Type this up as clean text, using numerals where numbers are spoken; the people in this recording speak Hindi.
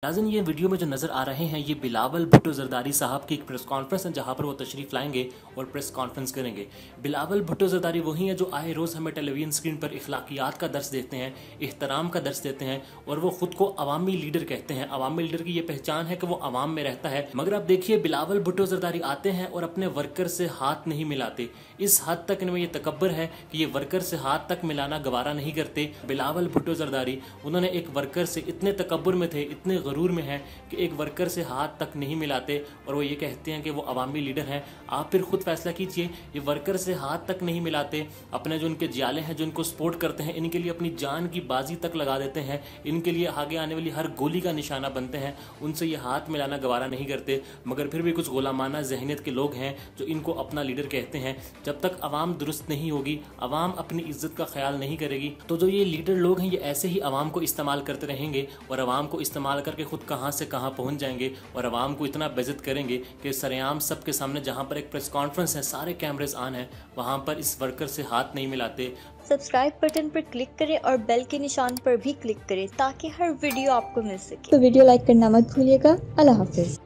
नाज़रीन, ये वीडियो में जो नज़र आ रहे हैं ये बिलावल भुट्टो ज़रदारी साहब की एक प्रेस कॉन्फ्रेंस है जहां पर वो तशरीफ़ लाएंगे और प्रेस कॉन्फ्रेंस करेंगे। बिलावल भुट्टो ज़रदारी वही हैं जो आए रोज़ हमें टेलीविज़न स्क्रीन पर इखलाकियात का दर्स देते हैं, एहतराम का दर्स देते हैं और वो ख़ुद को अवामी लीडर कहते हैं। अवामी लीडर की ये पहचान है कि वो अवाम में रहता है। मगर अब देखिए, बिलावल भुट्टो ज़रदारी आते हैं और अपने वर्कर से हाथ नहीं मिलाते। इस हद तक इनमें ये तकब्बर है कि ये वर्कर से हाथ तक मिलाना गवारा नहीं करते। बिलावल भुट्टो ज़रदारी उन्होंने एक वर्कर से इतने तकब्बुर में थे, इतने गरूर में है कि एक वर्कर से हाथ तक नहीं मिलाते और वो ये कहते हैं कि वो अवामी लीडर हैं। आप फिर खुद फैसला कीजिए, ये वर्कर से हाथ तक नहीं मिलाते, अपने जो उनके जियाले हैं जो इनको सपोर्ट करते हैं इनके लिए अपनी जान की बाजी तक लगा देते हैं, इनके लिए आगे आने वाली हर गोली का निशाना बनते हैं, उनसे ये हाथ मिलाना गवारा नहीं करते। मगर फिर भी कुछ गुलामाना जहनीत के लोग हैं जो इनको अपना लीडर कहते हैं। जब तक अवाम दुरुस्त नहीं होगी, अवाम अपनी इज्जत का ख्याल नहीं करेगी, तो जो ये लीडर लोग हैं ये ऐसे ही अवाम को इस्तेमाल करते रहेंगे और अवाम को इस्तेमाल करके खुद कहाँ से कहाँ पहुंच जाएंगे और अवाम को इतना बेइज्जत करेंगे कि सरेआम सबके सामने, जहां पर एक प्रेस कॉन्फ्रेंस है, सारे कैमरेज ऑन है, वहां पर इस वर्कर से हाथ नहीं मिलाते। सब्सक्राइब बटन पर क्लिक करें और बेल के निशान पर भी क्लिक करें ताकि हर वीडियो आपको मिल सके। तो वीडियो लाइक करना मत भूलिएगा। अल्लाह हाफिज।